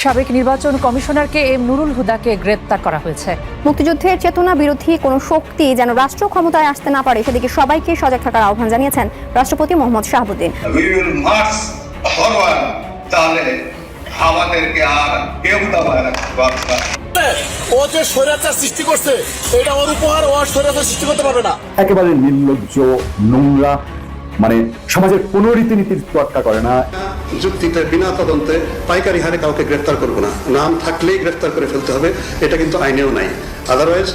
সাবেক নির্বাচন কমিশনারকে এম নুরুল হুদাকে গ্রেপ্তার করা হয়েছে। মুক্তিযুদ্ধের চেতনা বিরোধী কোনো শক্তি যেন রাষ্ট্র ক্ষমতায় আসতে না পারে সেদিকে সবাইকে সজাগ থাকার আহ্বান জানিয়েছেন রাষ্ট্রপতি মোহাম্মদ শাহাবুদ্দিন। তাহলে আমাদেরকে আর কেউ দাবায় রাখতে পারবে না। ও যে স্বৈরাচার সৃষ্টি করছে এটা ওর উপহার, ও স্বৈরাচার সৃষ্টি করতে পারবে না। একেবারে নির্লজ্জ, নোংরা, মানে সমাজের কোনো রীতিনীতির তোয়াক্কা করে না। যুক্তিতে বিনা তদন্তে পাইকারি হারে কাউকে গ্রেফতার করবো না, নাম থাকলেই গ্রেফতার করে ফেলতে হবে, এটা কিন্তু আইনেও নাই। আদারওয়াইজ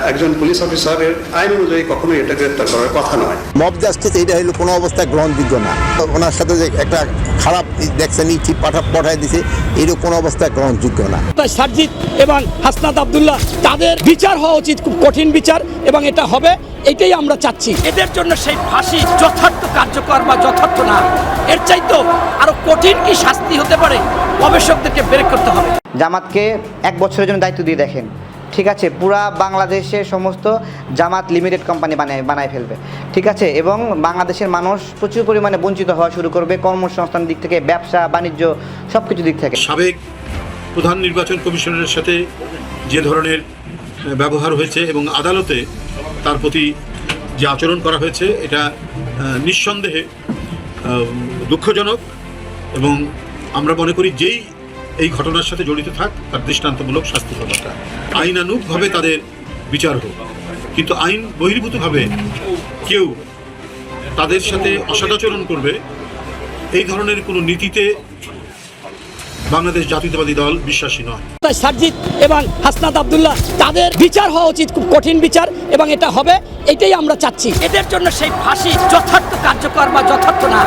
একজন পুলিশ অফিসারের আইন অনুযায়ী কখনোই এটা গ্রেফতার করার কথা নয়। মব জাস্টিস এটা হলো কোনো অবস্থায় গ্রহণযোগ্য না। ওনার সাথে যে একটা খারাপ দেখছেন ইচ্ছি পাঠায় দিছে, এরও কোনো অবস্থায় গ্রহণযোগ্য না। সারজিৎ এবং হাসনাত আব্দুল্লাহ তাদের বিচার হওয়া উচিত, খুব কঠিন বিচার, এবং এটা হবে, এটাই আমরা চাচ্ছি। এদের জন্য সেই ফাঁসি যথার্থ কার্যকর বা যথার্থ না, এর চাইতো আরো কঠিন কি শাস্তি হতে পারে, গবেষকদেরকে বের করতে হবে। জামাতকে 1 বছরের জন্য দায়িত্ব দিয়ে দেখেন, ঠিক আছে, পুরা বাংলাদেশের সমস্ত জামাত লিমিটেড কোম্পানি বানায় ফেলবে, ঠিক আছে, এবং বাংলাদেশের মানুষ প্রচুর পরিমাণে বঞ্চিত হওয়া শুরু করবে, কর্মসংস্থান দিক থেকে, ব্যবসা বাণিজ্য সব কিছু দিক থেকে। সাবেক প্রধান নির্বাচন কমিশনারের সাথে যে ধরনের ব্যবহার হয়েছে এবং আদালতে তার প্রতি যে আচরণ করা হয়েছে, এটা নিঃসন্দেহে দুঃখজনক, এবং আমরা মনে করি যেই এই ঘটনার সাথে জড়িত থাক তার দৃষ্টান্তমূলক শাস্তি হওয়া দরকার। আইনানুগভাবে তাদের বিচার হোক, কিন্তু আইন বহির্ভূতভাবে কেউ তাদের সাথে অসদাচরণ করবে এই ধরনের কোনো নীতিতে বাংলাদেশ জাতীয়তাবাদী দল বিশ্বাসী নয়। সারজিৎ এবং হাসনাত আব্দুল্লাহ তাদের বিচার হওয়া উচিত, খুব কঠিন বিচার, এবং এটা হবে, এটাই আমরা চাচ্ছি। এদের জন্য সেই ফাঁসি যথার্থ কার্যকর বা যথার্থ না,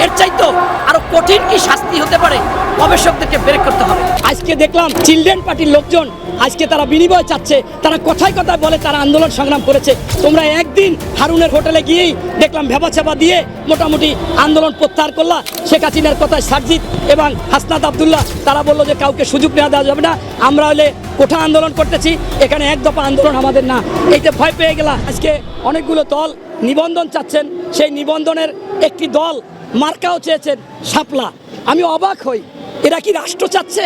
এর চাইতো আরো কঠিন কি শাস্তি হতে পারে, গবেষকদেরকে বের করতে হবে। আজকে দেখলাম চিলড্রেন পার্টির লোকজন আজকে তারা বিনিময় চাচ্ছে, তারা কথায় কথায় বলে তারা আন্দোলন সংগ্রাম করেছে। তোমরা একদিন হারুনের হোটেলে গিয়েই দেখলাম ভেবাচাপা দিয়ে মোটামুটি আন্দোলন প্রত্যাহার করলা। শেখ হাসিনার কথায় সারজিৎ এবং হাসনাত আব্দুল্লাহ তারা বললো যে কাউকে সুযোগ নেওয়া দেওয়া যাবে না, আমরা হলে কোঠা আন্দোলন করতেছি, এখানে এক দফা আন্দোলন আমাদের না, এইটা ভয় পেয়ে গেলা। আজকে অনেকগুলো দল নিবন্ধন চাচ্ছেন, সেই নিবন্ধনের একটি দল মার্কাও চেয়েছেন শাপলা। আমি অবাক হই, এরা কি রাষ্ট্র চাচ্ছে,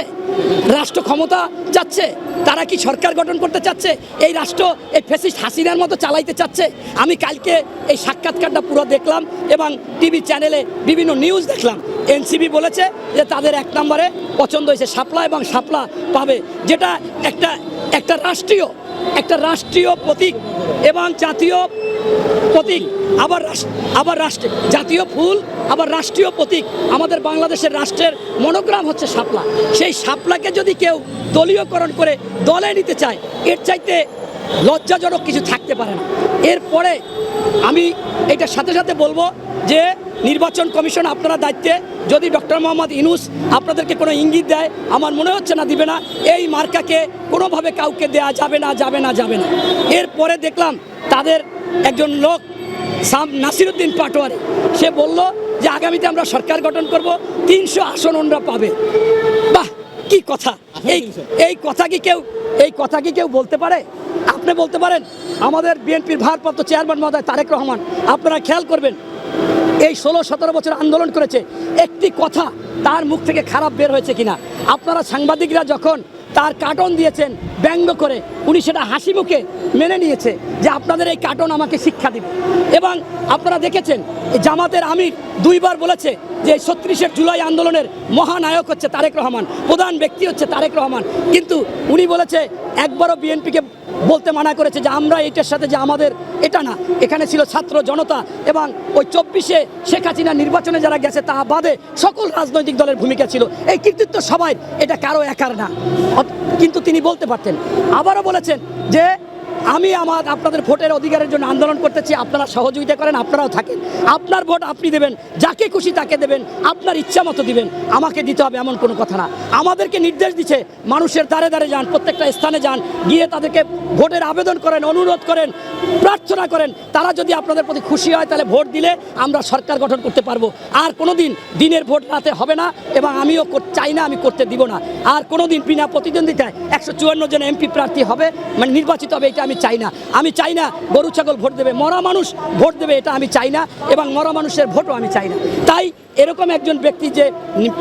রাষ্ট্র ক্ষমতা চাচ্ছে, তারা কি সরকার গঠন করতে চাচ্ছে, এই রাষ্ট্র এই ফ্যাসিস্ট হাসিনার মতো চালাইতে চাচ্ছে? আমি কালকে এই সাক্ষাৎকারটা পুরো দেখলাম এবং টিভি চ্যানেলে বিভিন্ন নিউজ দেখলাম। এনসিপি বলেছে যে তাদের 1 নম্বরে পছন্দ হয়েছে শাপলা, এবং শাপলা পাবে, যেটা একটা রাষ্ট্রীয় প্রতীক এবং জাতীয় প্রতীক, আবার জাতীয় ফুল, আবার রাষ্ট্রীয় প্রতীক। আমাদের বাংলাদেশের রাষ্ট্রের মনোগ্রাম হচ্ছে শাপলা। সেই শাপলাকে যদি কেউ দলীয়করণ করে দলে নিতে চায়, এর চাইতে লজ্জাজনক কিছু থাকতে পারে না। এরপরে আমি এটার সাথে সাথে বলবো যে নির্বাচন কমিশন আপনারা দায়িত্বে, যদি ডক্টর মোহাম্মদ ইউনূস আপনাদেরকে কোনো ইঙ্গিত দেয়, আমার মনে হচ্ছে না দিবে না, এই মার্কাকে কোনোভাবে কাউকে দেয়া যাবে না। এরপরে দেখলাম তাদের একজন লোক নাসিরউদ্দিন পাটোয়ারি, সে বলল যে আগামীতে আমরা সরকার গঠন করব, 300 আসন ওনরা পাবে। বাহ, কি কথা! এই কথা কি কেউ বলতে পারে? আপনি বলতে পারেন? আমাদের বিএনপির ভারপ্রাপ্ত চেয়ারম্যান মহোদয় তারেক রহমান, আপনারা খেয়াল করবেন, এই 16-17 বছর আন্দোলন করেছে, একটি কথা তার মুখ থেকে খারাপ বের হয়েছে কিনা? আপনারা সাংবাদিকরা যখন তার কার্টন দিয়েছেন ব্যঙ্গ করে, উনি সেটা হাসি মুখে মেনে নিয়েছে যে আপনাদের এই কার্টন আমাকে শিক্ষা দিবে। এবং আপনারা দেখেছেন জামাতের আমির 2 বার বলেছে যে 36 জুলাই আন্দোলনের মহানায়ক হচ্ছে তারেক রহমান, প্রধান ব্যক্তি হচ্ছে তারেক রহমান, কিন্তু উনি বলেছে, একবারও বিএনপিকে বলতে মানা করেছে যে আমরা এটার সাথে, যে আমাদের এটা না, এখানে ছিল ছাত্র জনতা, এবং ওই 24-এ শেখ হাসিনা নির্বাচনে যারা গেছে তা বাদে সকল রাজনৈতিক দলের ভূমিকা ছিল, এই কৃতিত্ব সবাই, এটা কারো একার না। কিন্তু তিনি বলতে পারতেন। আবারও বলেছেন যে আমি আপনাদের ভোটের অধিকারের জন্য আন্দোলন করতেছি, আপনারা সহযোগিতা করেন, আপনারাও থাকেন, আপনার ভোট আপনি দেবেন, যাকে খুশি তাকে দেবেন, আপনার ইচ্ছা মতো দিবেন, আমাকে দিতে হবে এমন কোনো কথা না। আমাদেরকে নির্দেশ দিচ্ছে মানুষের দ্বারে দ্বারে যান, প্রত্যেকটা স্থানে যান, গিয়ে তাদেরকে ভোটের আবেদন করেন, অনুরোধ করেন, প্রার্থনা করেন। তারা যদি আপনাদের প্রতি খুশি হয় তাহলে ভোট দিলে আমরা সরকার গঠন করতে পারবো। আর কোনো দিনের ভোট রাতে হবে না, এবং আমিও চাই না, আমি করতে দিব না। আর কোনো দিন বিনা প্রতিদ্বন্দ্বিতায় 154 জন এমপি প্রার্থী হবে, মানে নির্বাচিত হবে, এটা আমি আমি চাই না। আমি চাই না গরু ছাগল ভোট দেবে, মরা মানুষ ভোট দেবে, এটা আমি চাই না, এবং মরা মানুষের ভোটও আমি চাই না। তাই এরকম একজন ব্যক্তি যে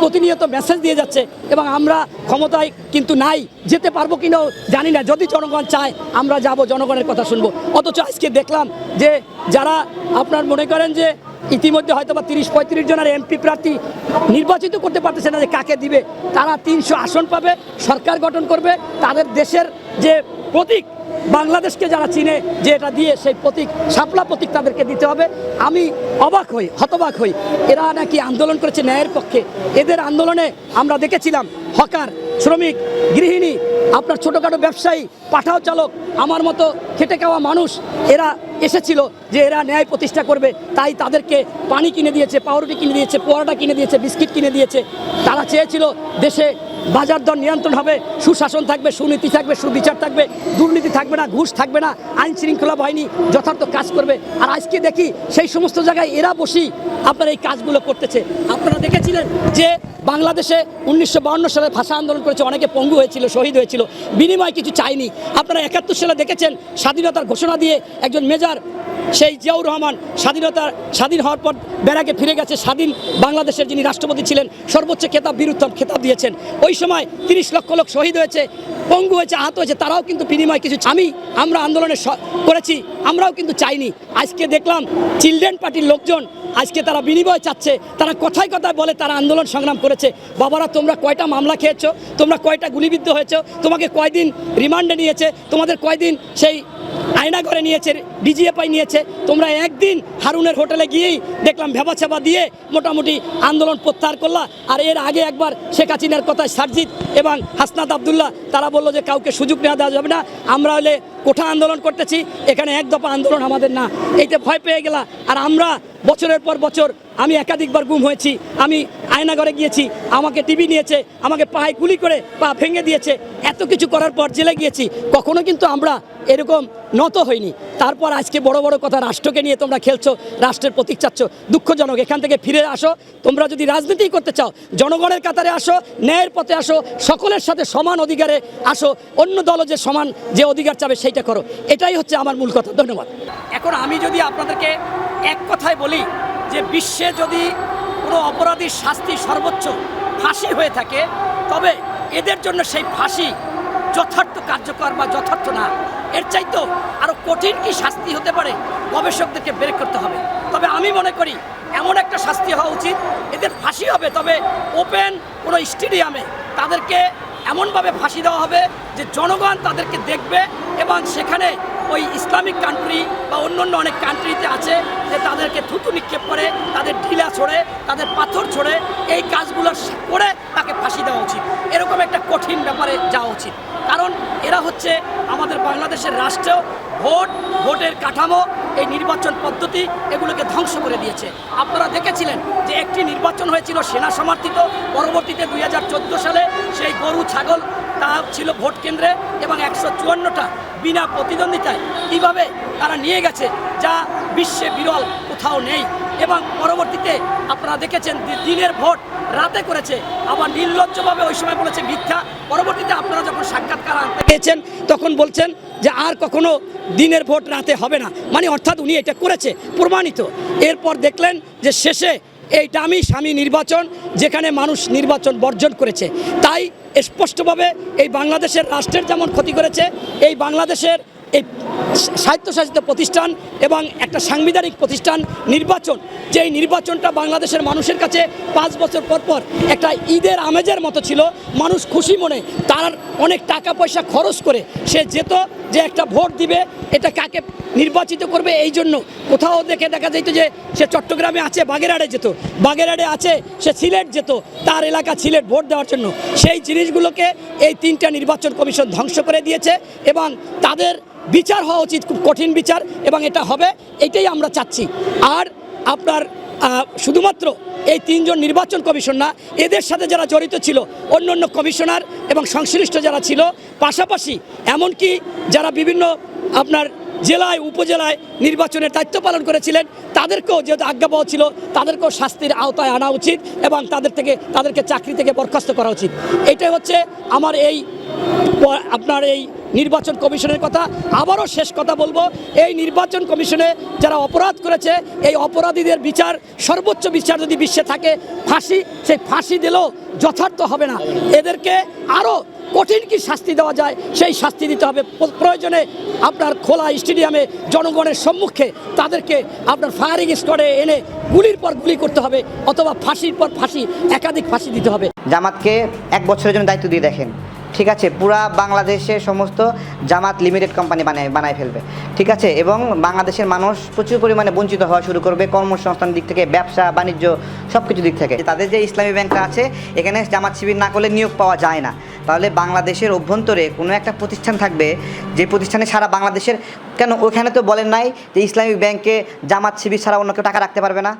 প্রতিনিয়ত মেসেজ দিয়ে যাচ্ছে, এবং আমরা ক্ষমতায় কিন্তু নাই, যেতে পারবো কিনাও জানি না, যদি জনগণ চায় আমরা যাব, জনগণের কথা শুনবো। অথচ আজকে দেখলাম যে যারা আপনার মনে করেন যে ইতিমধ্যে হয়তো বা 30-35 জনের এমপি প্রার্থী নির্বাচিত করতে পারতেছে না যে কাকে দিবে, তারা 300 আসন পাবে, সরকার গঠন করবে, তাদের দেশের যে প্রতীক বাংলাদেশকে যারা চিনে যে এটা দিয়ে সেই প্রতীক, শাপলা প্রতীক তাদেরকে দিতে হবে। আমি অবাক হই, হতবাক হই। এরা নাকি আন্দোলন করেছে ন্যায়ের পক্ষে। এদের আন্দোলনে আমরা দেখেছিলাম হকার, শ্রমিক, গৃহিণী, আপনার ছোটোখাটো ব্যবসায়ী, পাঠাও চালক, আমার মতো খেটে খাওয়া মানুষ, এরা এসেছিল যে এরা ন্যায় প্রতিষ্ঠা করবে। তাই তাদেরকে পানি কিনে দিয়েছে, পাউরুটি কিনে দিয়েছে, পোয়াটা কিনে দিয়েছে, বিস্কিট কিনে দিয়েছে। তারা চেয়েছিল দেশে বাজার দর নিয়ন্ত্রণ হবে, সুশাসন থাকবে, সুনীতি থাকবে, সুবিচার থাকবে, দুর্নীতি থাকবে না, ঘুষ থাকবে না, আইন শৃঙ্খলা বাহিনী যথার্থ কাজ করবে। আর আজকে দেখি সেই সমস্ত জায়গায় এরা বসেই আপনার এই কাজগুলো করতেছে। আপনারা দেখেছিলেন যে বাংলাদেশে 1952 সালে ভাষা আন্দোলন করেছে, অনেকে পঙ্গু হয়েছিল, শহীদ হয়েছিল, বিনিময় কিছু চাইনি। আপনারা 71 সালে দেখেছেন স্বাধীনতার ঘোষণা দিয়ে একজন মেজর সেই জিয়াউর রহমান স্বাধীন হওয়ার পর ব্যারাকে ফিরে গেছে, স্বাধীন বাংলাদেশের যিনি রাষ্ট্রপতি ছিলেন, সর্বোচ্চ খেতাব বীরোত্তম খেতাব দিয়েছেন। ওই সময় 30 লক্ষ লোক শহীদ হয়েছে, পঙ্গু হয়েছে, আহত হয়েছে, তারাও কিন্তু বিনিময় কিছু আমরা আন্দোলনে করেছি, আমরাও কিন্তু চাইনি। আজকে দেখলাম চিলড্রেন পার্টির লোকজন আজকে তারা বিনিময় চাচ্ছে, তারা কথায় কথায় বলে তারা আন্দোলন সংগ্রাম করেছে। বাবারা, তোমরা কয়টা মামলা খেয়েছো, তোমরা কয়টা গুলিবিদ্ধ হয়েছো, তোমাকে কয়দিন রিমান্ডে নিয়েছে, তোমাদের কয়দিন সেই আয়নাঘরে নিয়েছে, ডিজিএফআই নিয়েছে, তোমরা একদিন হারুনের হোটেলে গিয়েই দেখলাম ভেবা ছাবা দিয়ে মোটামুটি আন্দোলন প্রত্যাহার করলা। আর এর আগে একবার শেখ হাসিনার কথায় সারজিৎ এবং হাসনাত আবদুল্লাহ তারা বললো যে কাউকে সুযোগ নেওয়া দেওয়া যাবে না, আমরা হলে কোঠা আন্দোলন করতেছি, এখানে এক দফা আন্দোলন আমাদের না, এইতে ভয় পেয়ে গেলা। আর আমরা বছরের পর বছর, আমি একাধিকবার গুম হয়েছি, আমি আয়নাঘরে গিয়েছি, আমাকে টিভি নিয়েছে, আমাকে পায়ে গুলি করে পা ভেঙে দিয়েছে, এত কিছু করার পর জেলে গিয়েছি, কখনো কিন্তু আমরা এরকম নত হয়নি। তারপর আজকে বড় বড় কথা, রাষ্ট্রকে নিয়ে তোমরা খেলছো, রাষ্ট্রের প্রতীক চাচ্ছ, দুঃখজনক। এখান থেকে ফিরে আসো, তোমরা যদি রাজনীতি করতে চাও জনগণের কাতারে আসো, ন্যায়ের পথে আসো, সকলের সাথে সমান অধিকারে আসো, অন্য দল যে সমান যে অধিকার চাবে সেইটা করো, এটাই হচ্ছে আমার মূল কথা। ধন্যবাদ। এখন আমি যদি আপনাদেরকে এক কথায় বলি যে বিশ্বে যদি কোনো অপরাধীর শাস্তি সর্বোচ্চ ফাঁসি হয়ে থাকে, তবে এদের জন্য সেই ফাঁসি যথার্থ কার্যকর বা যথার্থ না, এর চাইতেও আরও কঠিন কি শাস্তি হতে পারে, গবেষকদেরকে বের করতে হবে। তবে আমি মনে করি এমন একটা শাস্তি হওয়া উচিত, এদের ফাঁসি হবে তবে ওপেন কোনো স্টেডিয়ামে তাদেরকে এমনভাবে ফাঁসি দেওয়া হবে যে জনগণ তাদেরকে দেখবে, এবং সেখানে ওই ইসলামিক কান্ট্রি বা অন্য অনেক কান্ট্রিতে আছে যে তাদেরকে থুতু নিক্ষেপ করে, তাদের ঢিলা ছোড়ে, তাদের পাথর ছোড়ে, এই কাজগুলো করে তাকে ফাঁসি দেওয়া উচিত। এরকম একটা কঠিন ব্যাপারে যাওয়া উচিত, কারণ এরা হচ্ছে আমাদের বাংলাদেশের রাষ্ট্রেও ভোটের কাঠামো, এই নির্বাচন পদ্ধতি এগুলোকে ধ্বংস করে দিয়েছে। আপনারা দেখেছিলেন যে একটি নির্বাচন হয়েছিল সেনা সমর্থিত, পরবর্তীতে 2014 সালে সেই গরু ছাগল তা ছিল ভোট কেন্দ্রে, এবং 154টা বিনা প্রতিদ্বন্দ্বিতায় কীভাবে তারা নিয়ে গেছে, যা বিশ্বে বিরল কোথাও নেই। এবং পরবর্তীতে আপনারা দেখেছেন দিনের ভোট রাতে করেছে, আবার নির্লজ্জভাবে ওই সময় বলেছে মিথ্যা। পরবর্তীতে আপনারা যখন সাক্ষাৎকার আনতে পেয়েছেন তখন বলছেন যে আর কখনো দিনের ভোট রাতে হবে না, মানে অর্থাৎ উনি এটা করেছে, প্রমাণিত। এরপর দেখলেন যে শেষে এই দামি স্বামী নির্বাচন, যেখানে মানুষ নির্বাচন বর্জন করেছে। তাই স্পষ্টভাবে এই বাংলাদেশের রাষ্ট্রের যেমন ক্ষতি করেছে, এই বাংলাদেশের এই স্বায়ত্তশাসিত প্রতিষ্ঠান এবং একটা সাংবিধানিক প্রতিষ্ঠান নির্বাচন, যেই নির্বাচনটা বাংলাদেশের মানুষের কাছে 5 বছর পর পর একটা ঈদের আমেজের মতো ছিল, মানুষ খুশি মনে তার অনেক টাকা পয়সা খরচ করে সে যেত যে একটা ভোট দিবে, এটা কাকে নির্বাচিত করবে, এই জন্য কোথাও দেখা যেত যে সে চট্টগ্রামে আছে, বাগেরহাটে যেত, বাগেরহাটে আছে সে সিলেট যেত, তার এলাকা সিলেট ভোট দেওয়ার জন্য। সেই জিনিসগুলোকে এই 3টা নির্বাচন কমিশন ধ্বংস করে দিয়েছে, এবং তাদের বিচার হওয়া উচিত, খুব কঠিন বিচার, এবং এটা হবে, এটাই আমরা চাচ্ছি। আর আপনার শুধুমাত্র এই 3 জন নির্বাচন কমিশন না, এদের সাথে যারা জড়িত ছিল অন্য কমিশনার এবং সংশ্লিষ্ট যারা ছিল, পাশাপাশি এমনকি যারা বিভিন্ন আপনার জেলায় উপজেলায় নির্বাচনের দায়িত্ব পালন করেছিলেন, তাদেরকেও যেহেতু আজ্ঞা পাওয়া ছিল, তাদেরকেও শাস্তির আওতায় আনা উচিত, এবং তাদেরকে চাকরি থেকে বরখাস্ত করা উচিত। এটাই হচ্ছে আমার এই নির্বাচন কমিশনের কথা। আবারও শেষ কথা বলবো, এই নির্বাচন কমিশনে যারা অপরাধ করেছে এই অপরাধীদের বিচার, সর্বোচ্চ বিচার যদি বিশ্বে থাকে ফাঁসি, সেই ফাঁসি দিলেও যথার্থ হবে না। এদেরকে আরও কঠিন কি শাস্তি দেওয়া যায় সেই শাস্তি দিতে হবে। প্রয়োজনে আপনার খোলা স্টেডিয়ামে জনগণের সম্মুখে তাদেরকে আপনার ফায়ারিং স্কোয়াডে এনে গুলির পর গুলি করতে হবে, অথবা ফাঁসির পর ফাঁসি, একাধিক ফাঁসি দিতে হবে। জামাতকে 1 বছরের জন্য দায়িত্ব দিয়ে দেখেন, ঠিক আছে, পুরা বাংলাদেশের সমস্ত জামাত লিমিটেড কোম্পানি বানায় ফেলবে, ঠিক আছে, এবং বাংলাদেশের মানুষ প্রচুর পরিমাণে বঞ্চিত হওয়া শুরু করবে কর্মসংস্থানের দিক থেকে, ব্যবসা বাণিজ্য সব কিছু দিক থেকে। তাদের যে ইসলামী ব্যাংকটা আছে এখানে জামাত শিবির না করলে নিয়োগ পাওয়া যায় না। তাহলে বাংলাদেশের অভ্যন্তরে কোনো একটা প্রতিষ্ঠান থাকবে যে প্রতিষ্ঠানে সারা বাংলাদেশের, কেন ওখানে তো বলেন নাই যে ইসলামী ব্যাংকে জামাত শিবির ছাড়া অন্য কেউ টাকা রাখতে পারবে না?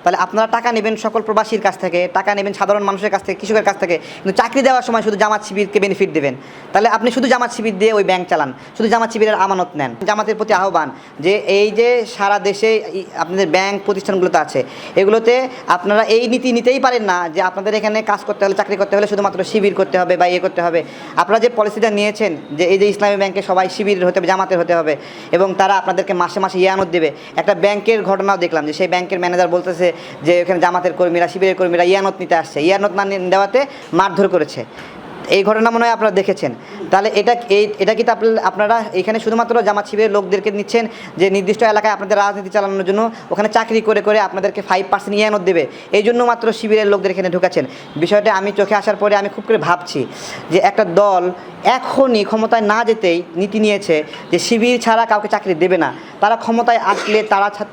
তাহলে আপনারা টাকা নেবেন সকল প্রবাসীর কাছ থেকে, টাকা নেবেন সাধারণ মানুষের কাছ থেকে, কৃষকের কাছ থেকে, কিন্তু চাকরি দেওয়ার সময় শুধু জামাত শিবিরকে বেনিফিট দেবেন। তাহলে আপনি শুধু জামাত শিবির দিয়ে ওই ব্যাংক চালান, শুধু জামাত শিবিরের আমানত নেন। জামাতের প্রতি আহ্বান যে এই যে সারা দেশে আপনাদের ব্যাংক প্রতিষ্ঠানগুলোতে আছে, এগুলোতে আপনারা এই নীতি নিতেই পারেন না যে আপনাদের এখানে কাজ করতে হলে, চাকরি করতে হলে শুধুমাত্র শিবির করতে হবে বা ইয়ে করতে হবে। আপনারা যে পলিসিটা নিয়েছেন যে এই যে ইসলামী ব্যাংকে সবাই শিবিরের হতে হবে, জামাতের হতে হবে, এবং তারা আপনাদেরকে মাসে মাসে ইয়ানত দেবে। একটা ব্যাংকের ঘটনাও দেখলাম যে সেই ব্যাংকের ম্যানেজার বলতেছে যে এখানে জামাতের কর্মীরা, শিবিরের কর্মীরা ইয়ানত নিতে আসছে, ইয়ানত না দেওয়াতে মারধর করেছে। এই ঘটনা মনে হয় আপনারা দেখেছেন। তাহলে এটা কি আপনারা এখানে শুধুমাত্র জামাত শিবিরের লোকদেরকে নিচ্ছেন যে নির্দিষ্ট এলাকায় আপনাদের রাজনীতি চালানোর জন্য ওখানে চাকরি করে করে আপনাদেরকে 5% ইয়ানত দেবে, এই জন্য মাত্র শিবিরের লোকদের এখানে ঢুকাচ্ছেন? বিষয়টা আমি চোখে আসার পরে আমি খুব করে ভাবছি যে একটা দল এখনই ক্ষমতায় না যেতেই নীতি নিয়েছে যে শিবির ছাড়া কাউকে চাকরি দেবে না। তারা ক্ষমতায় আসলে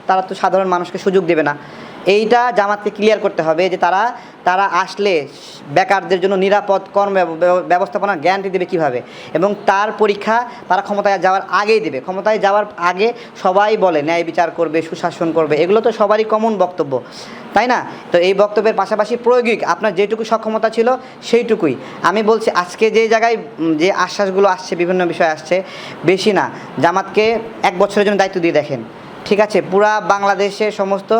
তারা তো সাধারণ মানুষকে সুযোগ দেবে না। এইটা জামাতকে ক্লিয়ার করতে হবে যে তারা আসলে বেকারদের জন্য নিরাপদ কর্ম ব্যবস্থাপনার গ্যারান্টি দেবে কিভাবে, এবং তার পরীক্ষা তারা ক্ষমতায় যাওয়ার আগেই দেবে। ক্ষমতায় যাওয়ার আগে সবাই বলে ন্যায় বিচার করবে, সুশাসন করবে, এগুলো তো সবারই কমন বক্তব্য, তাই না? তো এই বক্তব্যের পাশাপাশি প্রায়োগিক আপনার যেটুকু সক্ষমতা ছিল সেইটুকুই। আমি বলছি আজকে যে জায়গায় যে আশ্বাসগুলো আসছে, বিভিন্ন বিষয় আসছে, বেশি না, জামাতকে 1 বছরের জন্য দায়িত্ব দিয়ে দেখেন, ঠিক আছে, পুরা বাংলাদেশের সমস্ত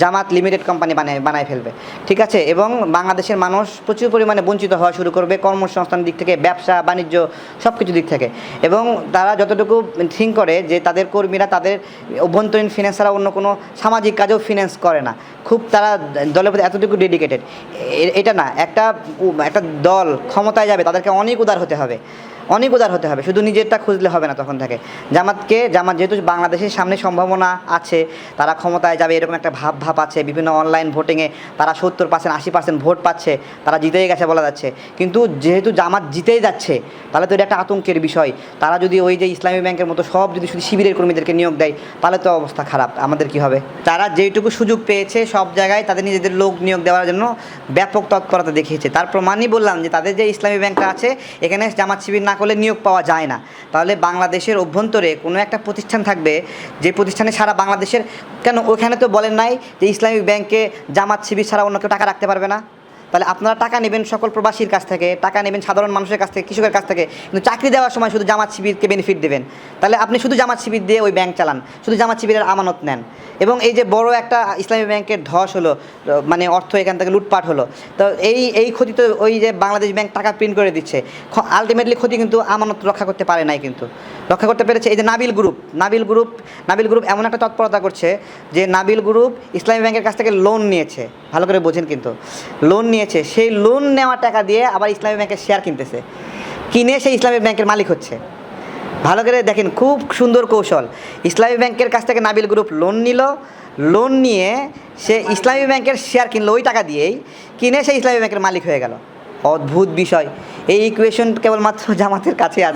জামাত লিমিটেড কোম্পানি বানায় ফেলবে, ঠিক আছে, এবং বাংলাদেশের মানুষ প্রচুর পরিমাণে বঞ্চিত হওয়া শুরু করবে কর্মসংস্থানের দিক থেকে, ব্যবসা বাণিজ্য সব কিছু দিক থেকে। এবং তারা যতটুকু থিঙ্ক করে যে তাদের কর্মীরা তাদের অভ্যন্তরীণ ফিন্যান্স ছাড়া অন্য কোনো সামাজিক কাজেও ফিন্যান্স করে না, খুব তারা দলের প্রতি এতটুকু ডেডিকেটেড। এটা না, একটা দল ক্ষমতায় যাবে তাদেরকে অনেক উদার হতে হবে, অনেক উদার হতে হবে, শুধু নিজেরটা খুঁজলে হবে না তখন থেকে। জামাত যেহেতু বাংলাদেশের সামনে সম্ভাবনা আছে, তারা ক্ষমতায় যাবে এরকম একটা ভাব আছে, বিভিন্ন অনলাইন ভোটিংয়ে তারা 70% 80% ভোট পাচ্ছে, তারা জিতেই গেছে বলা যাচ্ছে। কিন্তু যেহেতু জামাত জিতেই যাচ্ছে তাহলে তো এটা একটা আতঙ্কের বিষয়। তারা যদি ওই যে ইসলামী ব্যাংকের মতো সব যদি শুধু শিবিরের কর্মীদেরকে নিয়োগ দেয় তাহলে তো অবস্থা খারাপ, আমাদের কি হবে? তারা যেইটুকু সুযোগ পেয়েছে সব জায়গায় তাদের নিজেদের লোক নিয়োগ দেওয়ার জন্য ব্যাপক তৎপরতা দেখিয়েছে। তার প্রমাণই বললাম যে তাদের যে ইসলামী ব্যাংকটা আছে এখানে জামাত শিবির না করলে নিয়োগ পাওয়া যায় না। তাহলে বাংলাদেশের অভ্যন্তরে কোনো একটা প্রতিষ্ঠান থাকবে যে প্রতিষ্ঠানে সারা বাংলাদেশের, কেন ওখানে তো বলেন নাই যে ইসলামী ব্যাংকে জামাত শিবির ছাড়া অন্য কেউ টাকা রাখতে পারবে না? তাহলে আপনারা টাকা নেবেন সকল প্রবাসীর কাছ থেকে, টাকা নেবেন সাধারণ মানুষের কাছ থেকে, কৃষকের কাছ থেকে, কিন্তু চাকরি দেওয়ার সময় শুধু জামাত শিবিরকে বেনিফিট দেবেন। তাহলে আপনি শুধু জামাত শিবির দিয়ে ওই ব্যাংক চালান, শুধু জামাত শিবিরের আমানত নেন। এবং এই যে বড় একটা ইসলামী ব্যাংকের ধস হলো, মানে অর্থ এখান থেকে লুটপাট হলো, তো এই ক্ষতি তো ওই যে বাংলাদেশ ব্যাংক টাকা প্রিন্ট করে দিচ্ছে, আলটিমেটলি ক্ষতি কিন্তু আমানত রক্ষা করতে পারে নাই, কিন্তু রক্ষা করতে পেরেছে এই যে নাবিল গ্রুপ এমন একটা তৎপরতা করছে যে নাবিল গ্রুপ ইসলামী ব্যাংকের কাছ থেকে লোন নিয়েছে, ভালো করে বোঝেন, কিন্তু লোন নিয়েছে, সেই লোন নেওয়া টাকা দিয়ে আবার ইসলামী ব্যাংকের শেয়ার কিনতেছে, কিনে সেই ইসলামী ব্যাংকের মালিক হচ্ছে। ভালো করে দেখেন, খুব সুন্দর কৌশল। ইসলামী ব্যাংকের কাছ থেকে নাবিল গ্রুপ লোন নিয়ে সে ইসলামী ব্যাংকের শেয়ার কিনলো, ওই টাকা দিয়েই কিনে সে ইসলামী ব্যাংকের মালিক হয়ে গেল। অদ্ভুত বিষয়। এই ইকুয়েশন কেবলমাত্র জামাতের কাছে আছে।